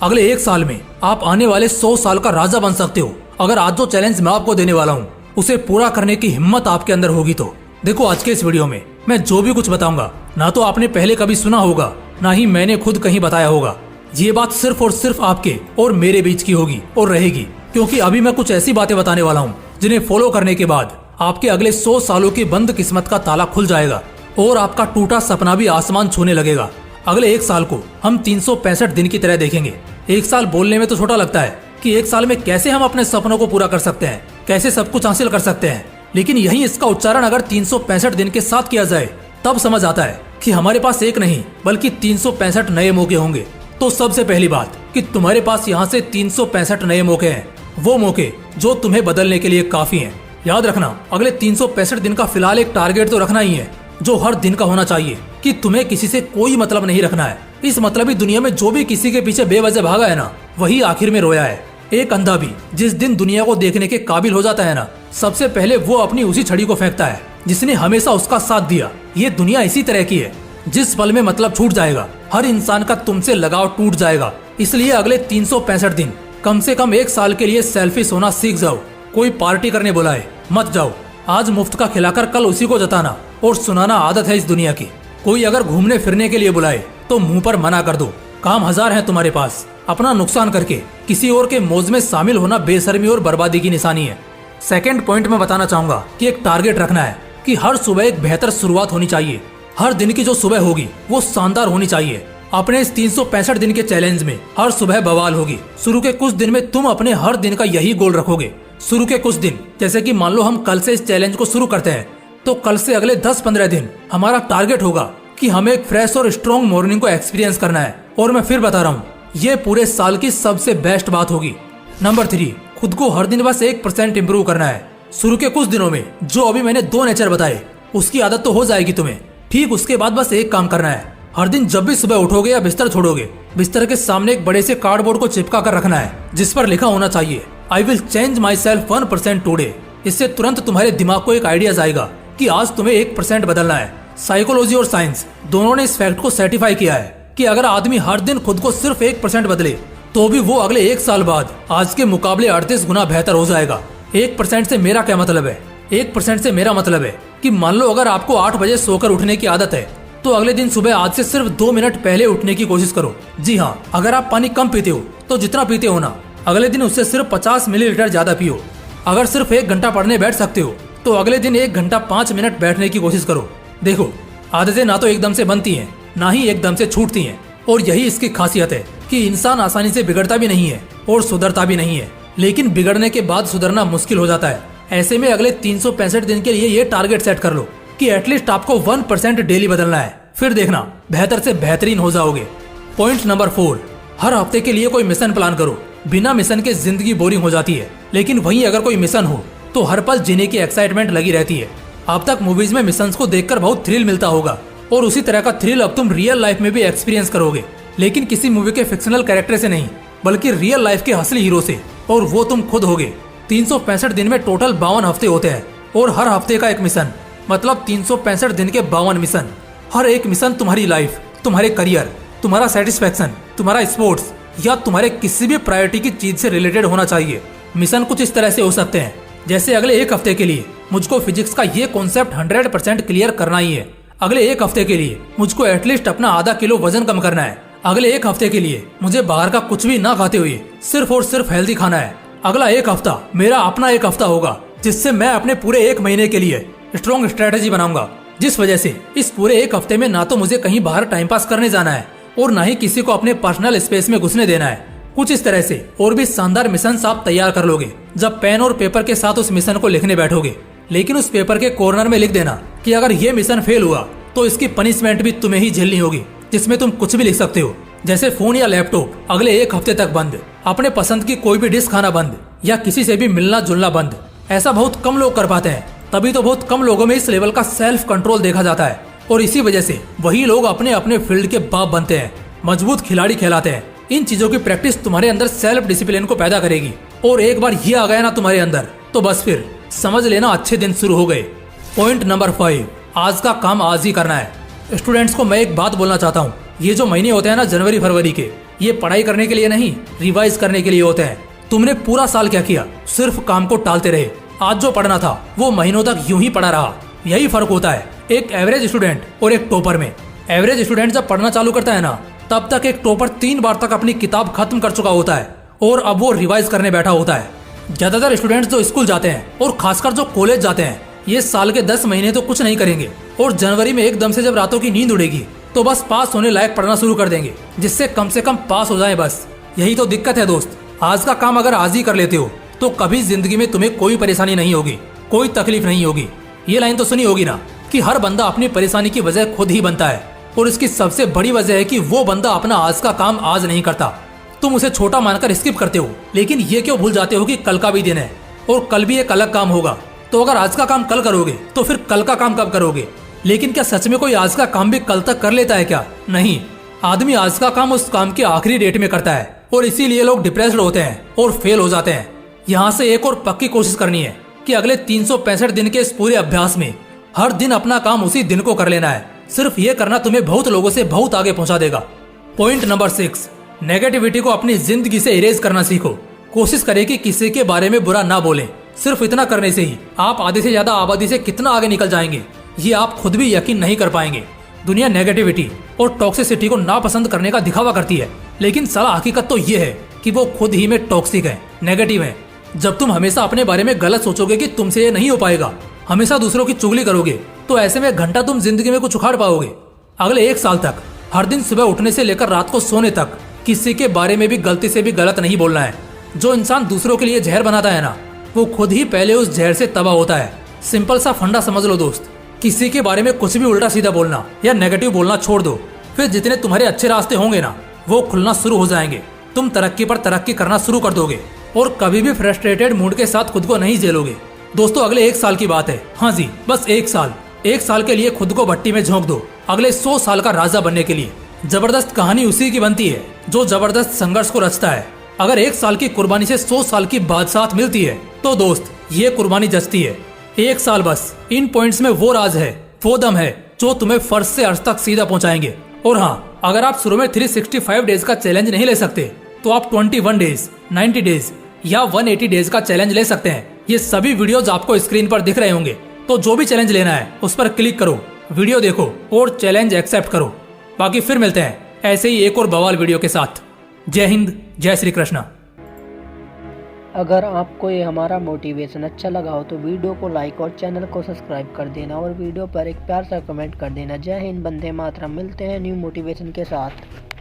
अगले एक साल में आप आने वाले 100 साल का राजा बन सकते हो अगर आज जो चैलेंज मैं आपको देने वाला हूँ उसे पूरा करने की हिम्मत आपके अंदर होगी तो। देखो, आज के इस वीडियो में मैं जो भी कुछ बताऊंगा ना तो आपने पहले कभी सुना होगा ना ही मैंने खुद कहीं बताया होगा। ये बात सिर्फ और सिर्फ आपके और मेरे बीच की होगी और रहेगी, क्योंकि अभी मैं कुछ ऐसी बातें बताने वाला हूँ जिन्हें फॉलो करने के बाद आपके अगले 100 सालों की बंद किस्मत का ताला खुल जाएगा और आपका टूटा सपना भी आसमान छूने लगेगा। अगले एक साल को हम 365 दिन की तरह देखेंगे। एक साल बोलने में तो छोटा लगता है कि एक साल में कैसे हम अपने सपनों को पूरा कर सकते हैं, कैसे सब कुछ हासिल कर सकते हैं, लेकिन यही इसका उच्चारण अगर 365 दिन के साथ किया जाए तब समझ आता है कि हमारे पास एक नहीं बल्कि 365 नए मौके होंगे। तो सबसे पहली बात कि तुम्हारे पास यहाँ से 365 नए मौके हैं, वो मौके जो तुम्हें बदलने के लिए काफी हैं। याद रखना, अगले 365 दिन का फिलहाल एक टारगेट तो रखना ही है जो हर दिन का होना चाहिए कि तुम्हें किसी से कोई मतलब नहीं रखना है। इस मतलबी दुनिया में जो भी किसी के पीछे बेवजह भागा है ना, वही आखिर में रोया है। एक अंधा भी जिस दिन दुनिया को देखने के काबिल हो जाता है ना, सबसे पहले वो अपनी उसी छड़ी को फेंकता है जिसने हमेशा उसका साथ दिया। ये दुनिया इसी तरह की है, जिस पल में मतलब छूट जाएगा हर इंसान का तुमसे लगाव टूट जाएगा। इसलिए अगले 365 दिन कम से कम एक साल के लिए सेल्फिश होना सीख जाओ। कोई पार्टी करने बुलाए मत जाओ, आज मुफ्त का खिलाकर कल उसी को जताना और सुनाना आदत है इस दुनिया की। कोई अगर घूमने फिरने के लिए बुलाए तो मुंह पर मना कर दो। काम हजार है तुम्हारे पास, अपना नुकसान करके किसी और के मौज में शामिल होना बेशर्मी और बर्बादी की निशानी है। सेकंड पॉइंट में बताना चाहूंगा कि एक टारगेट रखना है कि हर सुबह एक बेहतर शुरुआत होनी चाहिए। हर दिन की जो सुबह होगी वो शानदार होनी चाहिए। अपने इस 365 दिन के चैलेंज में हर सुबह बवाल होगी। शुरू के कुछ दिन में तुम अपने हर दिन का यही गोल रखोगे। शुरू के कुछ दिन, जैसे कि मान लो हम कल से इस चैलेंज को शुरू करते हैं, तो कल से अगले 10-15 दिन हमारा टारगेट होगा कि हमें एक फ्रेश और स्ट्रॉन्ग मॉर्निंग को एक्सपीरियंस करना है। और मैं फिर बता रहा हूँ, ये पूरे साल की सबसे बेस्ट बात होगी। नंबर 3, खुद को हर दिन बस 1% इम्प्रूव करना है। शुरू के कुछ दिनों में जो अभी मैंने 2 नेचर बताए उसकी आदत तो हो जाएगी तुम्हें। ठीक उसके बाद बस एक काम करना है, हर दिन जब भी सुबह उठोगे या बिस्तर छोड़ोगे, बिस्तर के सामने एक बड़े से कार्डबोर्ड को चिपका कर रखना है जिस पर लिखा होना चाहिए I will change my self 1% today. इससे तुरंत तुम्हारे दिमाग को एक आइडिया जाएगा कि आज तुम्हें 1% बदलना है। साइकोलॉजी और साइंस दोनों ने इस फैक्ट को सर्टिफाई किया है कि अगर आदमी हर दिन खुद को सिर्फ 1% बदले तो भी वो अगले एक साल बाद आज के मुकाबले 38 गुना बेहतर हो जाएगा। 1% से मेरा क्या मतलब है? 1% से मेरा मतलब है कि मान लो अगर आपको 8 बजे सोकर उठने की आदत है तो अगले दिन सुबह आज से सिर्फ 2 मिनट पहले उठने की कोशिश करो। जी हाँ, अगर आप पानी कम पीते हो तो जितना पीते हो ना, अगले दिन उससे सिर्फ 50 मिलीलीटर ज्यादा पियो। अगर सिर्फ 1 घंटा पढ़ने बैठ सकते हो तो अगले दिन 1 घंटा 5 मिनट बैठने की कोशिश करो। देखो, आदतें ना तो एकदम से बनती हैं ना ही एकदम से छूटती हैं, और यही इसकी खासियत है कि इंसान आसानी से बिगड़ता भी नहीं है और सुधरता भी नहीं है, लेकिन बिगड़ने के बाद सुधरना मुश्किल हो जाता है। ऐसे में अगले 365 दिन के लिए ये टारगेट सेट कर लो कि एटलीस्ट आपको 1% डेली बदलना है। फिर देखना बेहतर से बेहतरीन हो जाओगे। पॉइंट नंबर 4, हर हफ्ते के लिए कोई मिशन प्लान करो। बिना मिशन के जिंदगी बोरिंग हो जाती है, लेकिन वहीं अगर कोई मिशन हो तो हर पल जीने की एक्साइटमेंट लगी रहती है। अब तक मूवीज में मिशंस को देखकर बहुत थ्रिल मिलता होगा और उसी तरह का थ्रिल अब तुम रियल लाइफ में भी एक्सपीरियंस करोगे, लेकिन किसी मूवी के फिक्शनल कैरेक्टर से नहीं बल्कि रियल लाइफ के असली हीरो से, और वो तुम खुद होगे। 365 दिन में टोटल 52 हफ्ते होते हैं और हर हफ्ते का एक मिशन, मतलब 365 दिन के 52 मिशन। हर एक मिशन तुम्हारी लाइफ, तुम्हारे करियर, तुम्हारा सेटिस्फेक्शन, तुम्हारा स्पोर्ट्स या तुम्हारे किसी भी प्रायोरिटी की चीज से रिलेटेड होना चाहिए। मिशन कुछ इस तरह से हो सकते हैं, जैसे अगले एक हफ्ते के लिए मुझको फिजिक्स का ये कॉन्सेप्ट 100% क्लियर करना ही है। अगले एक हफ्ते के लिए मुझको एटलीस्ट अपना आधा किलो वजन कम करना है। अगले एक हफ्ते के लिए मुझे बाहर का कुछ भी ना खाते हुए सिर्फ और सिर्फ हेल्दी खाना है। अगला एक हफ्ता मेरा अपना एक हफ्ता होगा जिससे मैं अपने पूरे एक महीने के लिए स्ट्रॉन्ग स्ट्रेटेजी बनाऊंगा, जिस वजह से इस पूरे एक हफ्ते में ना तो मुझे कहीं बाहर टाइम पास करने जाना है और ना ही किसी को अपने पर्सनल स्पेस में घुसने देना है। कुछ इस तरह से और भी शानदार मिशन आप तैयार कर लोगे जब पेन और पेपर के साथ उस मिशन को लिखने बैठोगे। लेकिन उस पेपर के कॉर्नर में लिख देना कि अगर ये मिशन फेल हुआ तो इसकी पनिशमेंट भी तुम्हें ही झेलनी होगी, जिसमें तुम कुछ भी लिख सकते हो, जैसे फोन या लैपटॉप अगले एक हफ्ते तक बंद, अपने पसंद की कोई भी डिश खाना बंद, या किसी से भी मिलना जुलना बंद। ऐसा बहुत कम लोग कर पाते हैं, तभी तो बहुत कम लोगों में इस लेवल का सेल्फ कंट्रोल देखा जाता है, और इसी वजह से वही लोग अपने अपने फील्ड के बाप बनते हैं, मजबूत खिलाड़ी कहलाते हैं। इन चीजों की प्रैक्टिस तुम्हारे अंदर सेल्फ डिसिप्लिन को पैदा करेगी, और एक बार ये आ गया ना तुम्हारे अंदर तो बस फिर समझ लेना अच्छे दिन शुरू हो गए। पॉइंट नंबर 5, आज का काम आज ही करना है। स्टूडेंट्स को मैं एक बात बोलना चाहता हूँ, ये जो महीने होते हैं ना जनवरी फरवरी के, ये पढ़ाई करने के लिए नहीं, रिवाइज करने के लिए होते हैं। तुमने पूरा साल क्या किया? सिर्फ काम को टालते रहे। आज जो पढ़ना था वो महीनों तक यूं ही पड़ा रहा। यही फर्क होता है एक एवरेज स्टूडेंट और एक टॉपर में। एवरेज स्टूडेंट जब पढ़ना चालू करता है ना, तब तक एक टॉपर 3 बार तक अपनी किताब खत्म कर चुका होता है और अब वो रिवाइज करने बैठा होता है। ज्यादातर स्टूडेंट्स जो स्कूल जाते हैं और खासकर जो कॉलेज जाते हैं, ये साल के 10 महीने तो कुछ नहीं करेंगे और जनवरी में एकदम से जब रातों की नींद उड़ेगी तो बस पास होने लायक पढ़ना शुरू कर देंगे, जिससे कम से कम पास हो जाए बस। यही तो दिक्कत है दोस्त। आज का काम अगर आज ही कर लेते हो तो कभी जिंदगी में तुम्हें कोई परेशानी नहीं होगी, कोई तकलीफ नहीं होगी। ये लाइन तो सुनी होगी ना कि हर बंदा अपनी परेशानी की वजह खुद ही बनता है, और इसकी सबसे बड़ी वजह है कि वो बंदा अपना आज का काम आज नहीं करता। तुम उसे छोटा मानकर स्किप करते हो, लेकिन ये क्यों भूल जाते हो कि कल का भी दिन है और कल भी एक अलग काम होगा। तो अगर आज का काम कल करोगे तो फिर कल का काम कब करोगे? लेकिन क्या सच में कोई आज का काम भी कल तक कर लेता है क्या? नहीं, आदमी आज का काम उस काम के आखिरी डेट में करता है, और इसीलिए लोग डिप्रेस्ड होते हैं और फेल हो जाते हैं। यहाँ से एक और पक्की कोशिश करनी है कि अगले 365 दिन के इस पूरे अभ्यास में हर दिन अपना काम उसी दिन को कर लेना है। सिर्फ ये करना तुम्हें बहुत लोगों से बहुत आगे पहुंचा देगा। पॉइंट नंबर 6, नेगेटिविटी को अपनी जिंदगी से इरेज करना सीखो। कोशिश करें कि किसी के बारे में बुरा ना बोलें। सिर्फ इतना करने से ही आप आधे से ज्यादा आबादी से कितना आगे निकल जाएंगे, ये आप खुद भी यकीन नहीं कर पाएंगे। दुनिया नेगेटिविटी और टॉक्सिसिटी को नापसंद करने का दिखावा करती है, लेकिन साला हकीकत तो ये है कि वो खुद ही में टॉक्सिक है, नेगेटिव है। जब तुम हमेशा अपने बारे में गलत सोचोगे कि तुमसे ये नहीं हो पाएगा, हमेशा दूसरों की चुगली करोगे, तो ऐसे में घंटा तुम जिंदगी में कुछ उखाड़ पाओगे। अगले 1 साल तक हर दिन सुबह उठने से लेकर रात को सोने तक किसी के बारे में भी गलती से भी गलत नहीं बोलना है। जो इंसान दूसरों के लिए जहर बनाता है ना, वो खुद ही पहले उस जहर से तबाह होता है। सिंपल सा फंडा समझ लो दोस्त। किसी के बारे में कुछ भी उल्टा सीधा बोलना या नेगेटिव बोलना छोड़ दो, फिर जितने तुम्हारे अच्छे रास्ते होंगे ना, वो खुलना शुरू हो जाएंगे। तुम तरक्की पर तरक्की करना शुरू कर दोगे और कभी भी फ्रस्ट्रेटेड मूड के साथ खुद को नहीं झेलोगे। दोस्तों, अगले 1 साल की बात है। हाँ जी, बस 1 साल। 1 साल के लिए खुद को भट्टी में झोंक दो, अगले 100 साल का राजा बनने के लिए। जबरदस्त कहानी उसी की बनती है जो जबरदस्त संघर्ष को रचता है। अगर 1 साल की कुर्बानी से 100 साल की बादशाहत मिलती है तो दोस्त, ये कुर्बानी जचती है। 1 साल बस। इन पॉइंट्स में वो राज है, वो दम है जो तुम्हें फर्श से अर्श तक सीधा पहुंचाएंगे। और हाँ, अगर आप शुरू में 365 डेज का चैलेंज नहीं ले सकते तो आप 21 डेज, 90 डेज या 180 डेज का चैलेंज ले सकते हैं। ये सभी वीडियोज आपको स्क्रीन पर दिख रहे होंगे, तो जो भी चैलेंज लेना है उस पर क्लिक करो, वीडियो देखो और चैलेंज एक्सेप्ट करो। बाकी फिर मिलते हैं ऐसे ही एक और बवाल वीडियो के साथ। जय हिंद, जय श्री कृष्णा। अगर आपको ये हमारा मोटिवेशन अच्छा लगा हो तो वीडियो को लाइक और चैनल को सब्सक्राइब कर देना और वीडियो पर एक प्यार सा कमेंट कर देना। जय हिंद, वंदे मातरम। मिलते हैं न्यू मोटिवेशन के साथ।